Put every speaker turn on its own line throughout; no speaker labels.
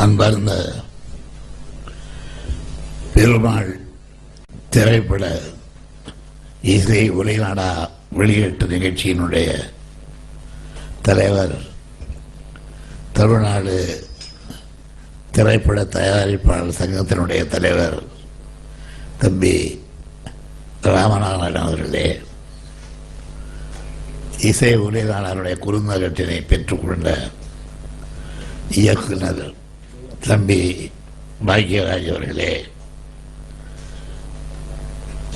அன்பார்ந்த பெருமாள் திரைப்பட இசை ஒலிநாடா வெளியீட்டு நிகழ்ச்சியினுடைய தலைவர், தமிழ்நாடு திரைப்பட தயாரிப்பாளர் சங்கத்தினுடைய தலைவர் தம்பி ராமநாதன் அவர்களே, இசை ஒலிநாடாருடைய குறுந்தகட்டினை பெற்றுக்கொண்ட இயக்குனர் தம்பி பாக்யராஜ் அவர்களே,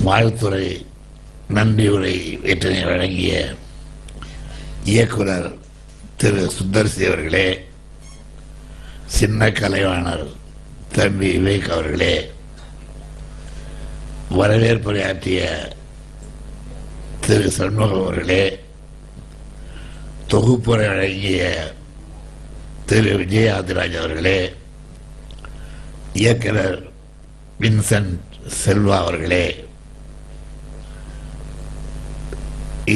வாழ்த்துறை நன்றியுரை வெற்றினை வழங்கிய இயக்குனர் திரு சுந்தர்சி அவர்களே, சின்ன கலைவாணர் தம்பி விவேக் அவர்களே, வரவேற்புரையாற்றிய திரு சண்முகம் அவர்களே, தொகுப்புரை வழங்கிய திரு விஜயாதிராஜ் அவர்களே, இயக்குனர் வின்சென்ட் செல்வா அவர்களே,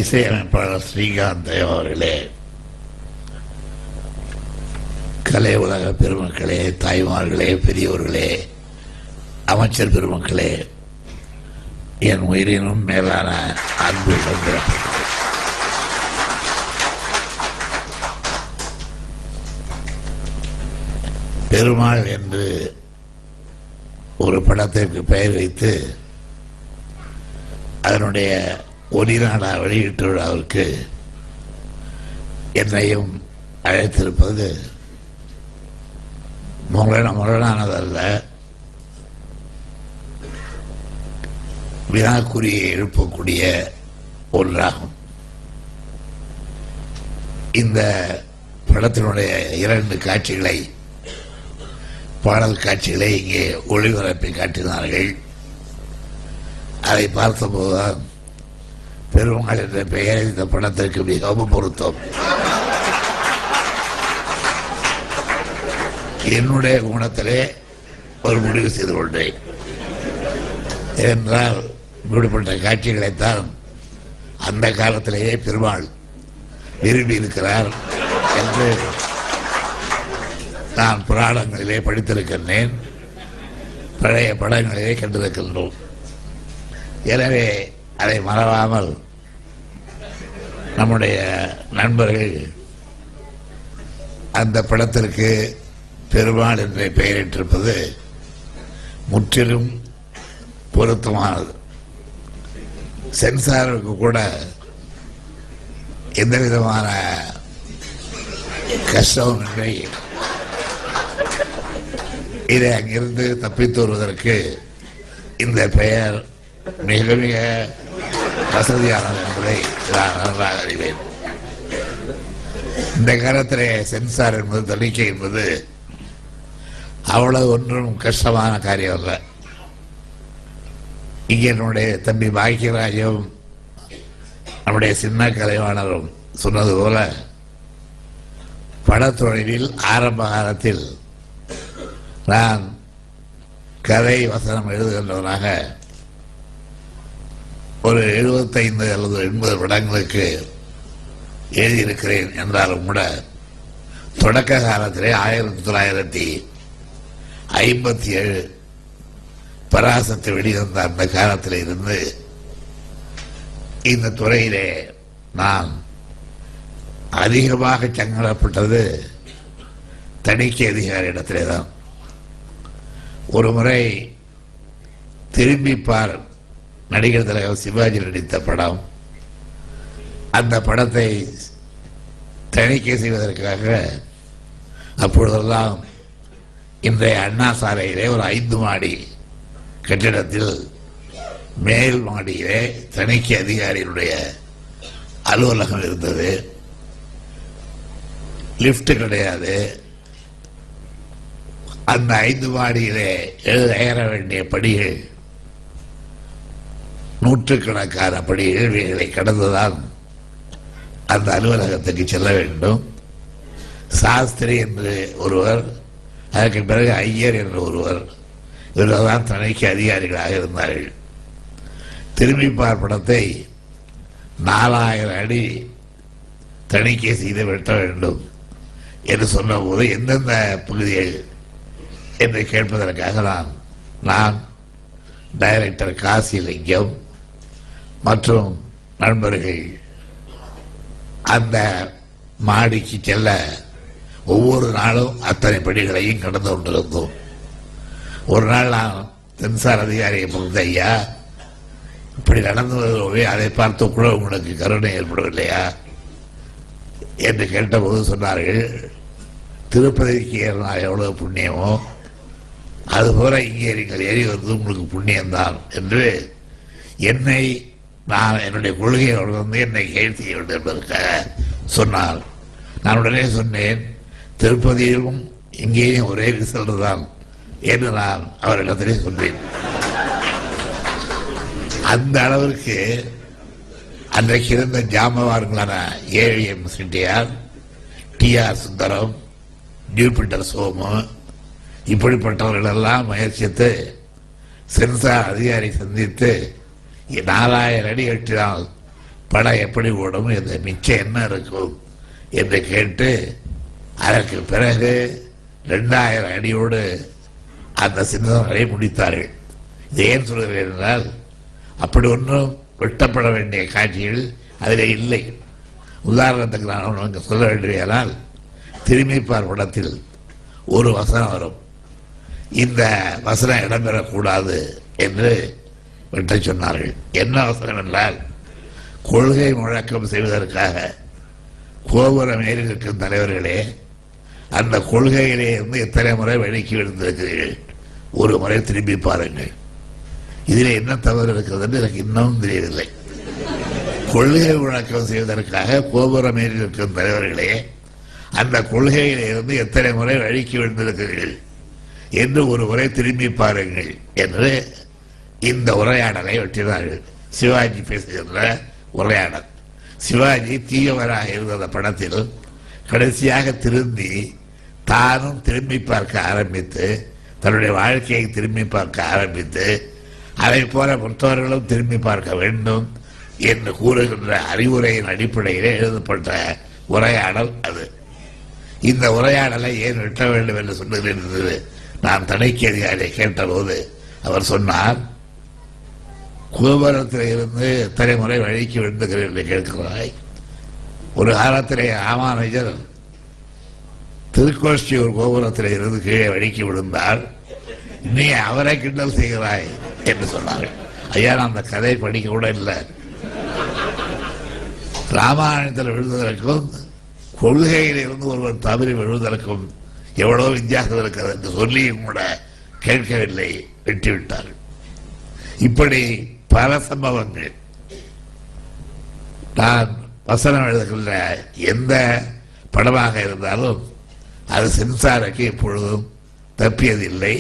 இசையமைப்பாளர் ஸ்ரீகாந்த் அவர்களே, கலை உலக பெருமக்களே, தாய்மார்களே, பெரியோர்களே, அமைச்சர் பெருமக்களே, என் உயிரினும் மேலான அன்பு சந்திரம், பெருமாள் என்று ஒரு படத்திற்கு பெயர் வைத்து அதனுடைய ஒலிநாடா வெளியீட்டு விழாவிற்கு என்னையும் அழைத்திருப்பது முரணானதல்ல, வினாக்குறியை எழுப்பக்கூடிய ஒன்றாகும். இந்த படத்தினுடைய 2 காட்சிகளை, பாடல் காட்சிகளை இங்கே ஒளிபரப்பி காட்டினார்கள். அதை பார்த்தபோதுதான் பெருமாள் என்ற பெயர் இந்த படத்திற்கு மிகவும் பொருத்தம். என்னுடைய குணத்திலே ஒரு முடிவு செய்து கொண்டேன். என்றால் இப்படிப்பட்ட காட்சிகளைத்தான் அந்த காலத்திலேயே பெருமாள் விரும்பி இருக்கிறார் என்று நான் புராணங்களிலே படித்திருக்கின்றேன், பழைய படங்களிலே கண்டிருக்கின்றோம். எனவே அதை மறவாமல் நம்முடைய நண்பர்கள் அந்த படத்திற்கு பெருமாள் என்ற பெயரிட்டிருப்பது முற்றிலும் பொருத்தமானது. சென்சாருக்கு கூட எந்த விதமான கஷ்டமின்றி இதை அங்கிருந்து தப்பித்து வருவதற்கு இந்த பெயர் மிக மிக வசதியானது என்பதை நான் நன்றாக அறிவேன். இந்த காலத்திலே சென்சார் என்பது, தணிக்கை என்பது அவ்வளவு ஒன்றும் கஷ்டமான காரியம் அல்ல. இங்கே நம்முடைய தம்பி பாக்கியராஜும் நம்முடைய சின்ன கலைவாணரும் சொன்னது போல, படத்தொழிலில் ஆரம்ப காலத்தில் நான் கதை வசனம் எழுதுகின்றவனாக ஒரு 75 அல்லது 80 படங்களுக்கு எழுதியிருக்கிறேன் என்றாலும் கூட, தொடக்க காலத்திலே 1957 பராசத்தை வெளிவந்த அந்த காலத்தில் இருந்து இந்த துறையிலே நான் அதிகமாக சங்கடப்பட்டது தணிக்கை அதிகாரி இடத்திலே தான். ஒரு முறை திரும்பிப்பார் நடிகர் தலைவர் சிவாஜி நடித்த படம், அந்த படத்தை தணிக்கை செய்வதற்காக அப்பொழுதெல்லாம் இன்றைய அண்ணா சாலையிலே ஒரு 5 மாடி கட்டிடத்தில் மேல் மாடியிலே தணிக்கை அதிகாரியினுடைய அலுவலகம் இருந்தது. லிப்ட் கிடையாது. அந்த 5 மாடியிலே ஏற வேண்டிய படிகள், நூற்றுக்கணக்கான படிகளை கடந்துதான் அந்த அலுவலகத்துக்கு செல்ல வேண்டும். சாஸ்திரி என்று ஒருவர், அதற்கு பிறகு ஐயர் என்று ஒருவர், இவர்கள்தான் தணிக்கை அதிகாரிகளாக இருந்தார்கள். திரும்பிப்பார் படத்தை 4000 அடி தணிக்கை செய்து வெட்ட வேண்டும் என்று சொன்னபோது எந்தெந்த பகுதிகள் என்று கேட்பதற்காக நான் டைரக்டர் காசிலிங்கம் மற்றும் நண்பர்கள் அந்த மாடிக்கு செல்ல ஒவ்வொரு நாளும் அத்தனை படிகளையும் கடந்து கொண்டிருந்தோம். ஒரு நாள் நான் சென்சார் அதிகாரியை பொறுத்த, ஐயா, இப்படி நடந்து வருவோமே, அதை பார்த்து கூட உங்களுக்கு கருணை ஏற்படவில்லையா என்று கேட்டபோது சொன்னார்கள், திருப்பதிக்கு ஏறினால் எவ்வளவு புண்ணியமோ அதுபோல இங்கே நீங்கள் ஏறி வந்து உங்களுக்கு புண்ணியம்தான் என்று நான் என்னுடைய கொள்கையை வந்து என்னை கேள்வி செய்ய வேண்டும் என்பதற்காக சொன்னார். நான் உடனே சொன்னேன், திருப்பதியிலும் இங்கேயும் ஒரே ரிசல்ட் தான் என்று நான் அவரிடத்திலே சொன்னேன். அந்த அளவிற்கு அன்றைக்கு இருந்த ஜாமவான்களான AVM Chettiar, TR Sundaram, Jupiter Somu, இப்படிப்பட்டவர்களெல்லாம் முயற்சித்து சென்சார் அதிகாரி சந்தித்து 4000 அடி வெட்டினால் படம் எப்படி ஓடும், இந்த மிச்சம் என்ன இருக்கும் என்று கேட்டு அதற்கு பிறகு 2000 அடியோடு அந்த சின்னங்களை முடித்தார்கள். இது ஏன் சொல்கிறேன் என்றால், அப்படி ஒன்றும் வெட்டப்பட வேண்டிய காட்சிகள் அதில் இல்லை. உதாரணத்துக்கு நான் உங்களுக்கு சொல்ல வேண்டியதால், திரும்பிப்பார் படத்தில் ஒரு வசனம் வரும், இந்த வசனம் இடம்பெறக்கூடாது என்று வெட்ட சொன்னார்கள். என்ன வசனம் என்றால், கொள்கை முழக்கம் செய்வதற்காக கோபுரம் ஏறி இருக்கும் தலைவர்களே, அந்த கொள்கையிலே இருந்து எத்தனை முறை வழிக்கு விழுந்திருக்கிறீர்கள், ஒரு முறை திரும்பி பாருங்கள். இதில் என்ன தவறு இருக்கிறது என்று எனக்கு இன்னமும் தெரியவில்லை. கொள்கை முழக்கம் செய்வதற்காக கோபுரம் ஏறி இருக்கும் தலைவர்களே, அந்த கொள்கையிலே இருந்து எத்தனை முறை வழிக்கு விழுந்திருக்கிறீர்கள் என்று ஒரு முறை திரும்பி பாருங்கள் என்று இந்த உரையாடலை வெட்டினார்கள். சிவாஜி பேசுகின்ற உரையாடல். சிவாஜி தீயவராக இருந்த அந்த படத்தில் கடைசியாக திரும்பி தானும் திரும்பி பார்க்க ஆரம்பித்து, தன்னுடைய வாழ்க்கையை திரும்பி பார்க்க ஆரம்பித்து, அதை போல மற்றவர்களும் திரும்பி பார்க்க வேண்டும் என்று கூறுகின்ற அறிவுரையின் அடிப்படையிலே எழுதப்பட்ட உரையாடல் அது. இந்த உரையாடலை ஏன் வெட்ட வேண்டும் என்று சொல்லுகிறது நான் தணிக்கை அதிகாரியை கேட்டபோது அவர் சொன்னார், கோபுரத்தில் இருந்து எத்தனை முறை வழிக்கு விழுந்துகிறேன் என்று கேட்கிறாய். ஒரு காலத்திலே ராமானுஜர் திருக்கோஷ்டியூர் கோபுரத்தில் இருந்து கீழே வழிக்கு விழுந்தார், நீ அவரை கிண்டல் செய்கிறாய் என்று சொன்னார்கள். ஐயா, நான் அந்த கதை படிக்க கூட இல்லை. ராமாயணத்தில் விழுந்ததற்கும் கொள்கையில் இருந்து ஒருவர் தவறி விழுவதற்கும் எவ்வளவு வித்தியாசம் இருக்கிறது என்று சொல்லியும் கூட கேட்கவில்லை, வெட்டிவிட்டார்கள். இப்படி பல சம்பவங்கள். நான் வசனம் எழுதுகின்ற எந்த படமாக இருந்தாலும் அது சென்சாருக்கு எப்பொழுதும் தப்பியதில்லை.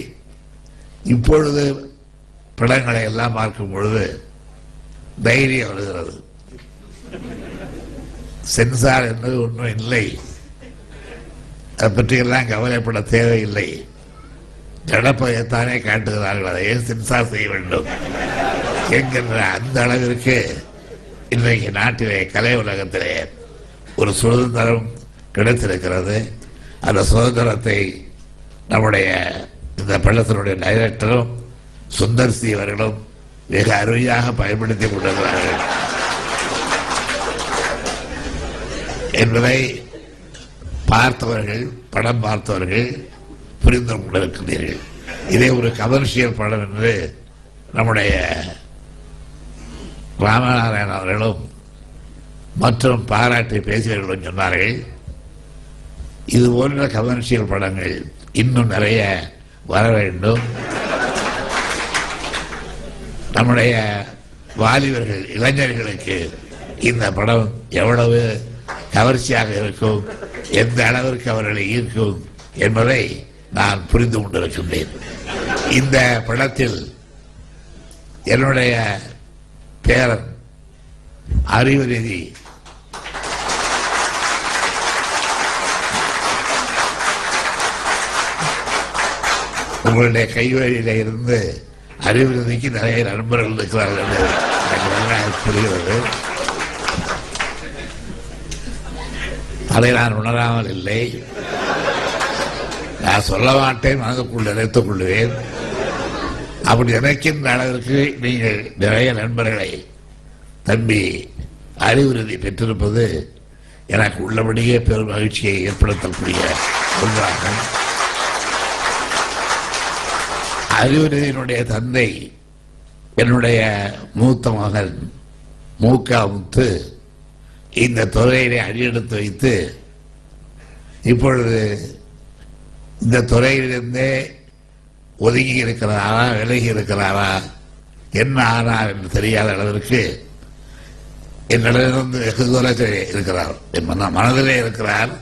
இப்பொழுது படங்களை எல்லாம் பார்க்கும் பொழுது தைரியம் வருகிறது. சென்சார் என்பது ஒன்றும் இல்லை, அதை பற்றியெல்லாம் கவலைப்பட தேவையில்லை. ஜடப்பதைத்தானே காட்டுகிறார்கள், அதை ஏன் சென்சார் செய்ய வேண்டும் என்கின்ற அந்த அளவிற்கு இன்றைக்கு நாட்டிலே கலை உலகத்திலே ஒரு சுதந்திரம் கிடைத்திருக்கிறது. அந்த சுதந்திரத்தை நம்முடைய இந்த பள்ளத்தினுடைய டைரக்டரும் சுந்தர் சி அவர்களும் மிக அருமையாக பயன்படுத்திக் கொண்டிருக்கிறார்கள் என்பதை பார்த்தவர்கள், படம் பார்த்தவர்கள் புரிந்து கொண்டிருக்கிறீர்கள். இதே ஒரு கமர்ஷியல் படம் என்று நம்முடைய ராமநாராயணன் அவர்களும் மற்றும் பாராட்டி பேசியவர்களும் சொன்னார்கள். இது போன்ற கமர்ஷியல் படங்கள் இன்னும் நிறைய வர வேண்டும். நம்முடைய வாலிபர்கள், இளைஞர்களுக்கு இந்த படம் எவ்வளவு கவர்ச்சியாக இருக்கும், எந்த அளவிற்கு அவர்களை ஈர்க்கும் என்பதை நான் புரிந்து கொண்டிருக்கின்றேன். இந்த படத்தில் என்னுடைய பேரன் அறிவுநிதி உங்களுடைய கைவழியில இருந்து அறிவுறுதிக்கு நிறைய நண்பர்கள் இருக்கிறார்கள் என்று எனக்கு நன்றாக புரிகிறது. அதை நான் உணராமல் இல்லை. நான் சொல்ல மாட்டேன், மனதுக்குள் நினைத்துக் கொள்வேன். அப்படி நினைக்கின்ற அளவிற்கு நீங்கள் நிறைய நண்பர்களை தம்பி அறிவுறுதி பெற்றிருப்பது எனக்கு உள்ளபடியே பெரும் மகிழ்ச்சியை ஏற்படுத்தக்கூடிய ஒன்றாகும். அறிவுறுதியினுடைய தந்தை என்னுடைய மூத்த மகன் மூக்காமுத்து இந்த துறையிலே அடியெடுத்து வைத்து இப்பொழுது இந்த துறையிலிருந்தே ஒதுங்கி இருக்கிறாரா, விலகி இருக்கிறாரா, என்ன ஆனார் என்று தெரியாத அளவிற்கு என்னிடமிருந்து வெகு தூரத்தில் இருக்கிறார். என் மனதிலே இருக்கிறார்.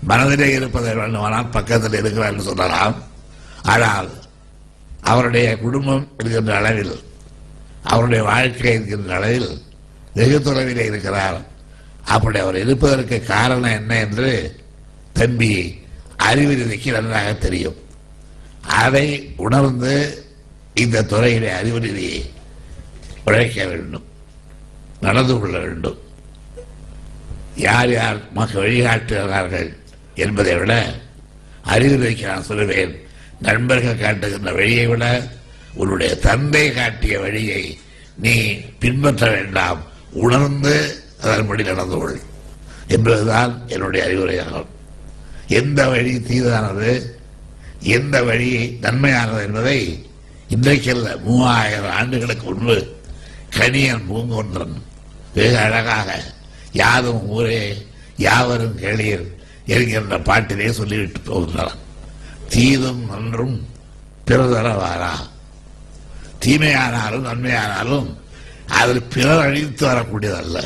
மனதிலே இருப்பதை வேண்டுமானால் பக்கத்தில் இருக்கிறார் என்று சொல்லலாம். ஆனால் அவருடைய குடும்பம் இருக்கின்ற அளவில், அவருடைய வாழ்க்கை இருக்கின்ற அளவில் வெகு தொலைவிலே இருக்கிறார். அப்படி அவர் இருப்பதற்கு காரணம் என்ன என்று தம்பி அறிவுறுதிக்கு நன்றாக தெரியும். அதை உணர்ந்து இந்த துறையிலே அறிவுறுதி உழைக்க வேண்டும், நடந்து கொள்ள வேண்டும். யார் யார் மக்கள் வழிகாட்டுகிறார்கள் என்பதை விட அறிவுறுதிக்கு நான் சொல்லுவேன், நண்பர்கள் காட்டுகின்ற வழியை விட உன்னுடைய தந்தை காட்டிய வழியை நீ பின்பற்ற வேண்டாம், உணர்ந்து அதன்படி நடந்து கொள் என்பதுதான் என்னுடைய அறிவுரையாகும். எந்த வழி தீதானது, எந்த வழி நன்மையானது என்பதை இன்றைக்கல்ல 3000 ஆண்டுகளுக்கு முன்பு கணியன் பூங்கொன்றன் வெகு அழகாக யாதும் ஊரே யாவரும் கேளீர் என்கின்ற பாட்டிலே சொல்லிவிட்டு போகின்றனர். தீதும் நன்றும் பிறதரவாரா, தீமையானாலும் நன்மையானாலும் அதில் பிறர் அழித்து வரக்கூடியதல்ல.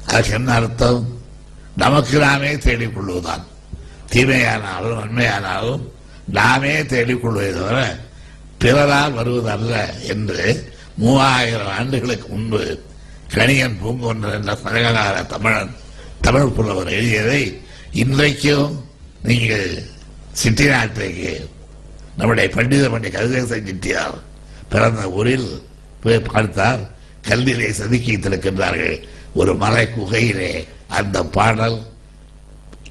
அதுக்கு என்ன அர்த்தம்? நமக்கு நாமே தேடிக்கொள்வதுதான். தீமையானாலும் நன்மையானாலும் நாமே தேடிக்கொள்வதை தவிர பிறரால் வருவதல்ல என்று 3000 ஆண்டுகளுக்கு முன்பு கணியன் பூங்கொன்றன் என்ற சமகால தமிழ் புலவர் எழுதியதை இன்றைக்கும் நீங்கள் சிட்டிநாட்டிற்கு நம்முடைய பண்டித கதிரேசன் செட்டியார் பிறந்த ஊரில் போய் பார்த்தால் கல்வியிலே செதுக்கி வைத்திருக்கின்றார்கள். ஒரு மலை குகையிலே அந்த பாடல்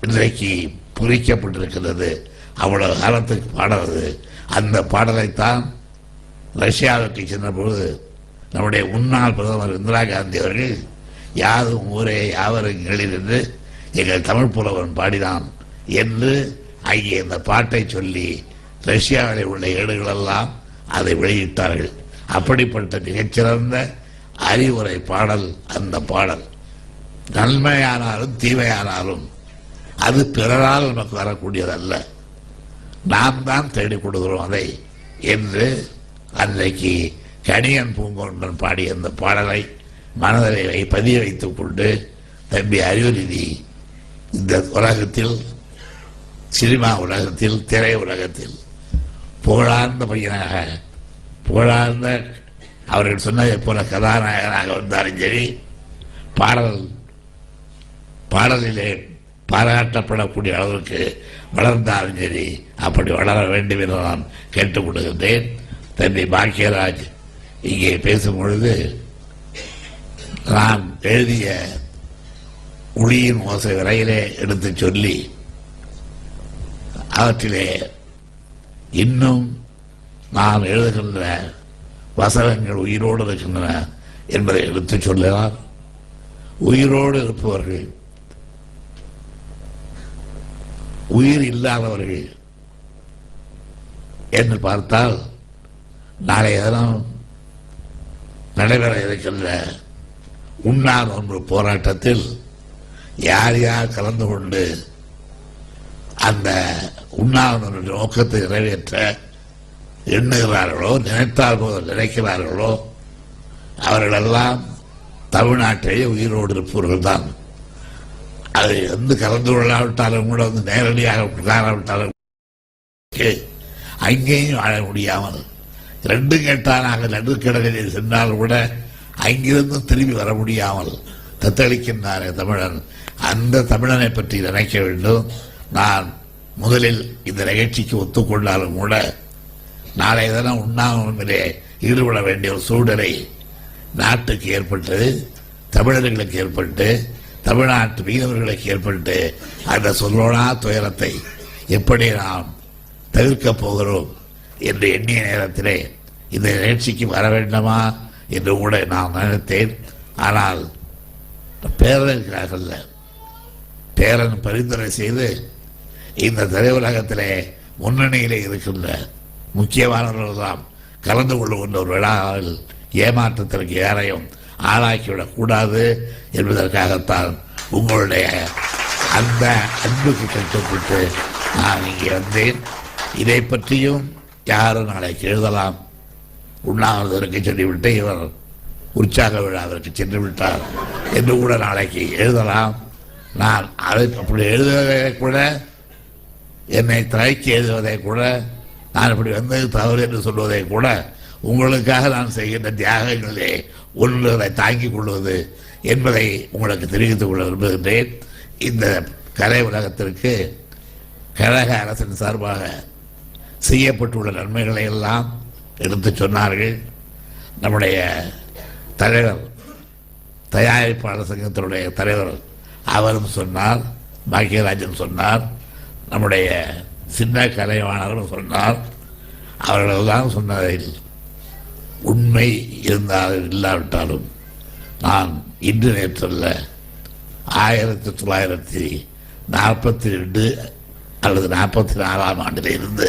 இன்றைக்கு பொறிக்கப்பட்டிருக்கிறது. அவ்வளவு காலத்துக்கு பாடுறது. அந்த பாடலைத்தான் ரஷ்யாவுக்கு சென்ற பொழுது நம்முடைய முன்னாள் பிரதமர் இந்திரா காந்தி அவர்கள் யாதும் ஊரே யாவரும் கேளீர் என்று எங்கள் தமிழ் புலவன் பாடினான் என்று அங்கே இந்த பாட்டை சொல்லி ரஷ்யாவில் உள்ள ஏடுகளெல்லாம் அதை வெளியிட்டார்கள். அப்படிப்பட்ட மிகச்சிறந்த அறிவுரை பாடல் அந்த பாடல். நன்மையானாலும் தீமையானாலும் அது பிறரால் நமக்கு வரக்கூடியதல்ல, நாம் தான் தேடிக் கொடுக்கிறோம் அதை என்று அன்றைக்கு கணியன் பூங்கொன்றன் பாடிய அந்த பாடலை மனதிலே பதிய வைத்துக் கொண்டு தம்பி அறிவுறுதி இந்த உலகத்தில், சினிமா உலகத்தில், திரை உலகத்தில் புகழார்ந்த பையனாக, புகழார்ந்த அவர்கள் சொன்னதை போல கதாநாயகனாக வந்தாலும் சரி, பாடலிலே பாராட்டப்படக்கூடிய அளவிற்கு வளர்ந்தாலும் சரி, அப்படி வளர வேண்டும் என்று நான் கேட்டுக் கொள்கின்றேன். தம்பி பாக்கியராஜ் இங்கே பேசும் பொழுது நான் எழுதிய ஒளியின் ஓசை வரையிலே எடுத்து சொல்லி அவற்றிலே இன்னும் நான் எழுதுகின்ற வசனங்கள் உயிரோடு இருக்கின்றன என்பதை எடுத்து சொல்லுகிறார். உயிரோடு இருப்பவர்கள், உயிர் இல்லாதவர்கள் என்று பார்த்தால் நாளைய தினம் நடைபெற இருக்கின்ற உண்ணாநோன்பு போராட்டத்தில் யார் யார் கலந்து கொண்டு அந்த உண்ணாநோன்பு நோக்கத்தை நிறைவேற்ற எண்ணுகிறார்களோ, நினைத்தால் போது நினைக்கிறார்களோ, அவர்களெல்லாம் தமிழ்நாட்டிலேயே உயிரோடு இருப்பவர்கள் தான். அதை வந்து கலந்து கொள்ளாவிட்டாலும் கூட வந்து நேரடியாக காணவிட்டாலும் அங்கேயும் வாழ முடியாமல், ரெண்டும் கேட்டானாக நடுக்கடலில் சென்றால் கூட அங்கிருந்து திரும்பி வர முடியாமல் தத்தளிக்கின்றாரே தமிழன். அந்த தமிழனை பற்றி நினைக்க வேண்டும். நான் முதலில் இந்த நிகழ்ச்சிக்கு ஒத்துக்கொண்டாலும் கூட நாளைய தினம் உண்ணாவிலே ஈடுபட வேண்டிய ஒரு சூழ்நிலை நாட்டுக்கு ஏற்பட்டு, தமிழர்களுக்கு ஏற்பட்டு, தமிழ்நாட்டு மீனவர்களுக்கு ஏற்பட்டு, அந்த சொல்லோனா துயரத்தை எப்படி நாம் தவிர்க்கப் போகிறோம் என்று எண்ணிய நேரத்திலே இந்த நிகழ்ச்சிக்கு வர வேண்டுமா என்று கூட நான் நினைத்தேன். ஆனால் பேரர்கள பேரன் பரிந்துரை செய்து இந்த திரையுலகத்திலே முன்னணியிலே இருக்கின்ற முக்கியமானவர்களெல்லாம் கலந்து கொள்ளுகின்ற ஒரு விழாவில் ஏமாற்றத்திற்கு யாரையும் ஆளாக்கிவிடக் கூடாது என்பதற்காகத்தான் உங்களுடைய அந்த அன்புக்கு கட்டுப்பட்டு நான் இங்கே வந்தேன். இதை பற்றியும் யாரும் நாளைக்கு எழுதலாம். உண்ணாவிரதற்கு சொல்லிவிட்டு இவர் உற்சாக விழாவிற்கு சென்று விட்டார் என்று கூட நாளைக்கு எழுதலாம். நான் அதை அப்படி எழுதுவதை கூட, என்னை தயக்கி எழுதுவதை கூட, நான் இப்படி வந்தது தவறு என்று சொல்வதை கூட உங்களுக்காக நான் செய்கின்ற தியாகங்களே ஒன்று அதை தாங்கிக் கொள்வது என்பதை உங்களுக்கு தெரிவித்துக் கொள்ள விரும்புகின்றேன். இந்த கலை உலகத்திற்கு கழக அரசின் சார்பாக செய்யப்பட்டுள்ள நன்மைகளை எல்லாம் எடுத்து சொன்னார்கள். நம்முடைய தலைவர், தயாரிப்பாளர் சங்கத்தினுடைய தலைவர் அவரும் சொன்னார், பாக்கியராஜன் சொன்னார், நம்முடைய சின்ன கலைவாணரும் சொன்னார். அவர்களெல்லாம் சொன்னதில் உண்மை இருந்தாலும் இல்லாவிட்டாலும் நான் இன்று நேற்றல்ல 1942 அல்லது 44ஆம் ஆண்டில் இருந்து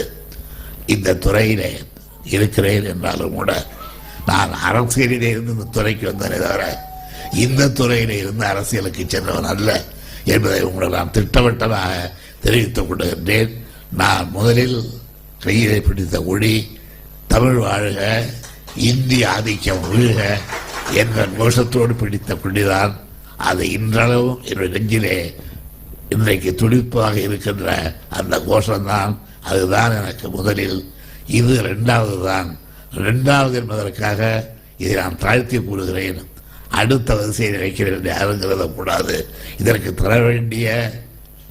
இந்த துறையிலே இருக்கிறேன் என்றாலும் கூட நான் அரசியலிலே இருந்து இந்த துறைக்கு வந்தேனே தவிர இந்த துறையிலே இருந்து அரசியலுக்கு சென்றவன் அல்ல என்பதை உங்களை நான் திட்டவட்டமாக தெரிவித்துக் கொள்கின்றேன். நான் முதலில் கையிலே பிடித்த கொடி தமிழ் வாழ்க, இந்திய ஆதிக்கம் வீழ்க என்ற கோஷத்தோடு பிடித்த கொடிதான். அது இன்றளவும் என்னுடைய நெஞ்சிலே இன்றைக்கு துடிப்பாக இருக்கின்ற அந்த கோஷம்தான். அதுதான் எனக்கு முதலில். இது இரண்டாவது தான். இரண்டாவது என்பதற்காக இதை நான் தாழ்த்தி கூறுகிறேன். அடுத்த வரிசையில் வைக்கிறேன் யாருங்கிறத கூடாது. இதற்கு தர வேண்டிய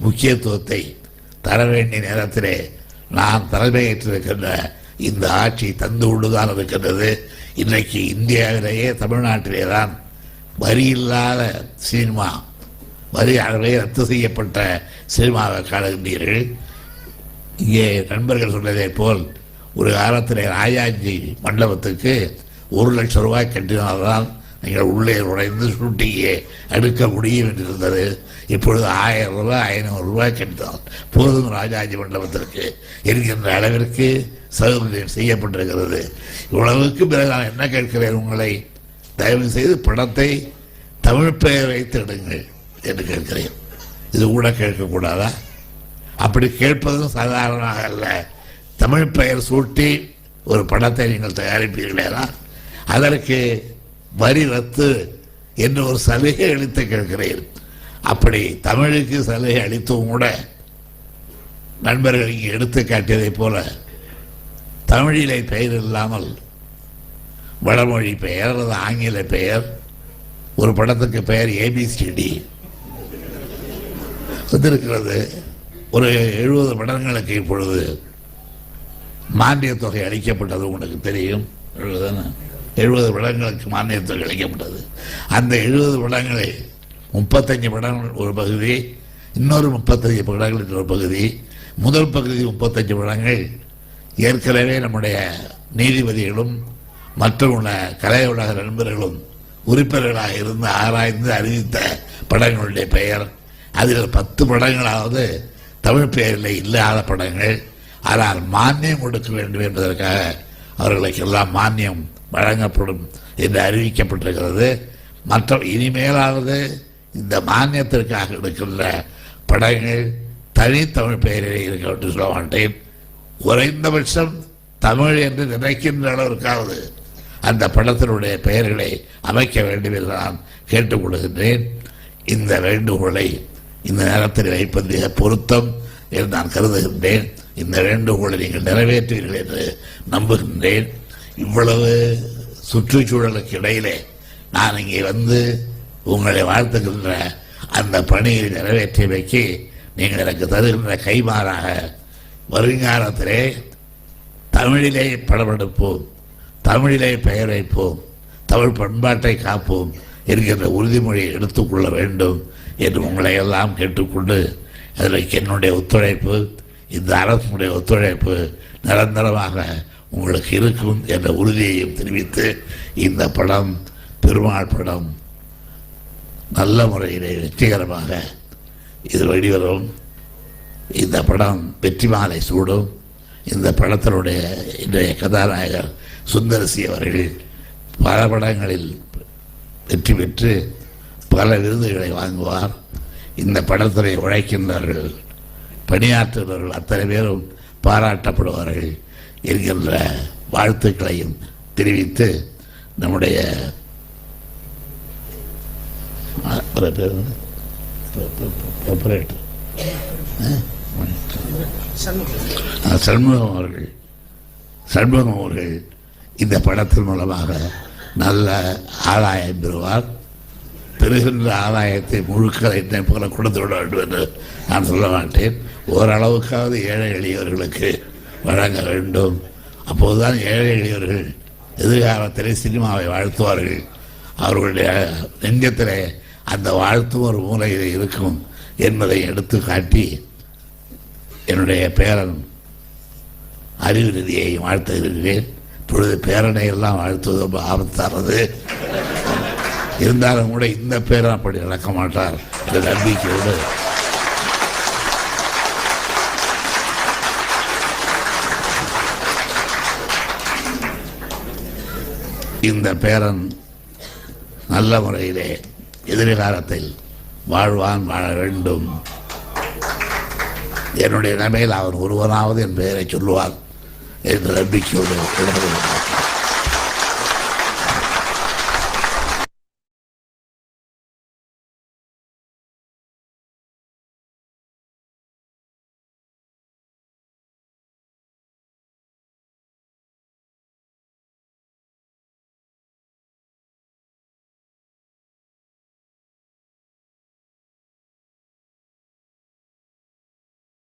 முக்கியத்துவத்தை தர வேண்டிய நேரத்திலே நான் தலைமையேற்றிருக்கின்ற இந்த ஆட்சி தந்து கொண்டுதான் இருக்கின்றது. இன்றைக்கு இந்தியாவிலேயே தமிழ்நாட்டிலே தான் வரி இல்லாத சினிமா, வரி அளவே ரத்து செய்யப்பட்ட சினிமாவை காணுகின்றீர்கள். இங்கே நண்பர்கள் சொன்னதை போல் ஒரு காலத்தில் ராஜாஜி மண்டபத்துக்கு 1 லட்சம் ரூபாய் கட்டினால்தான் நீங்கள் உள்ளே நுழைந்து ஷூட்டிங்கே எடுக்க முடியும் என்று இருந்தது. இப்பொழுது 1000 ரூபாய் 500 ரூபாய் கட்டினால் போதும் ராஜாஜி மண்டபத்திற்கு என்கின்ற அளவிற்கு சௌகரியம் செய்யப்பட்டிருக்கிறது. இவ்வளவுக்கு பிறகு நான் என்ன கேட்கிறேன் உங்களை, தயவு செய்து படத்தை தமிழ் பெயர் வைத்து எடுங்கள் என்று கேட்கிறேன். இது கூட கேட்கக்கூடாதா? அப்படி கேட்பதும் சாதாரணமாக அல்ல. தமிழ் பெயர் சூட்டி ஒரு படத்தை நீங்கள் தயாரிப்பீர்களேனா அதற்கு வரி ரத்து என்று ஒரு சலுகை அளித்து கேட்கிறேன். அப்படி தமிழுக்கு சலுகை அளித்தும் கூட நண்பர்கள் இங்கே எடுத்து காட்டியதைப் போல தமிழிலே பெயர் இல்லாமல் வடமொழி பெயர் அல்லது ஆங்கில பெயர், ஒரு படத்துக்கு பெயர் ABCD வந்திருக்கிறது. ஒரு 70 படங்களுக்கு இப்பொழுது மானிய தொகை அளிக்கப்பட்டது. உங்களுக்கு தெரியும், 70 படங்களுக்கு மானிய தொகை அளிக்கப்பட்டது. அந்த 70 படங்களை 35 படங்கள் ஒரு பகுதி, இன்னொரு 35 படங்கள் ஒரு பகுதி. முதல் பகுதி 35 படங்கள் ஏற்கனவே நம்முடைய நீதிபதிகளும் மற்ற கலை உலக நண்பர்களும் உறுப்பினர்களாக இருந்து ஆராய்ந்து அறிவித்த படங்களுடைய பெயர். அதில் 10 படங்களாவது தமிழ் பெயரில் இல்லாத படங்கள். ஆனால் மானியம் கொடுக்க வேண்டும் என்பதற்காக அவர்களுக்கு எல்லாம் மானியம் வழங்கப்படும் என்று அறிவிக்கப்பட்டிருக்கிறது. மற்ற இனிமேலாவது இந்த மானியத்திற்காக எடுக்கின்ற படங்கள் தனித்தமிழ் பெயரிலே இருக்க வேண்டும் சொல்ல மாட்டேன். குறைந்தபட்சம் தமிழ் என்று நினைக்கின்ற அளவிற்காவது அந்த படத்தினுடைய பெயர்களை அமைக்க வேண்டும் என்று நான் கேட்டுக் கொள்கின்றேன். இந்த வேண்டுகோளை இந்த நேரத்தில் வைப்பது மிக பொருத்தம் என்று நான் கருதுகின்றேன். இந்த வேண்டுகோளை நீங்கள் நிறைவேற்றுவீர்கள் என்று நம்புகின்றேன். இவ்வளவு சுற்றுச்சூழலுக்கு இடையிலே நான் இங்கே வந்து உங்களை வாழ்த்துகின்ற அந்த பணியை நிறைவேற்றியமைக்கு நீங்கள் எனக்கு தருகின்ற கைமாறாக வருங்காலத்திலே தமிழிலே படம் எடுப்போம், தமிழிலே பெயர் வைப்போம், தமிழ் பண்பாட்டை காப்போம் என்கின்ற உறுதிமொழியை எடுத்துக்கொள்ள வேண்டும் என்று உங்களை எல்லாம் கேட்டுக்கொண்டு, அதற்கு என்னுடைய ஒத்துழைப்பு, இந்த அரசுடைய ஒத்துழைப்பு நிரந்தரமாக உங்களுக்கு இருக்கும் என்ற உறுதியையும் தெரிவித்து, இந்த படம் பெருமாள் படம் நல்ல முறையிலே வெற்றிகரமாக இது வெளிவரும். இந்த படம் வெற்றி மாலை சூடும். இந்த படத்தினுடைய இன்றைய கதாநாயகர் சுந்தரசி அவர்கள் பல படங்களில் வெற்றி பெற்று பல விருதுகளை வாங்குவார். இந்த படத்திலே உழைக்கின்றவர்கள், பணியாற்றுபவர்கள் அத்தனை பேரும் பாராட்டப்படுவார்கள் என்கின்ற வாழ்த்துக்களையும் தெரிவித்து, நம்முடைய சண்முகம் அவர்கள் இந்த படத்தின் மூலமாக நல்ல ஆதாயம் பெறுவார். பெறுகின்ற ஆதாயத்தை முழுக்க என்னை போல கொடுத்து விட வேண்டும் என்று நான் சொல்ல மாட்டேன். ஓரளவுக்காவது ஏழை எளியவர்களுக்கு வழங்க வேண்டும். அப்போதுதான் ஏழை எளியவர்கள் எதிர்காலத்திலே சினிமாவை வாழ்த்துவார்கள். அவர்களுடைய நெஞ்சத்திலே அந்த வாழ்த்தும் ஒரு மூலையில் இருக்கும் என்பதை எடுத்து காட்டி, என்னுடைய பேரன் அறிவு நிதியை வாழ்த்துகிறேன். இப்பொழுது பேரனை எல்லாம் வாழ்த்துவது ரொம்ப ஆபத்தானது. இருந்தாலும் கூட இந்த பேரன் அப்படி நடக்க மாட்டார் என்ற நம்பிக்கையோடு இந்த பேரன் நல்ல முறையிலே எதிர்காலத்தில் வாழ்வான், வாழ வேண்டும். என்னுடைய நிலைமையில் அவன் ஒருவனாவது என் பெயரை சொல்லுவான் என்ற நம்பிக்கையோடு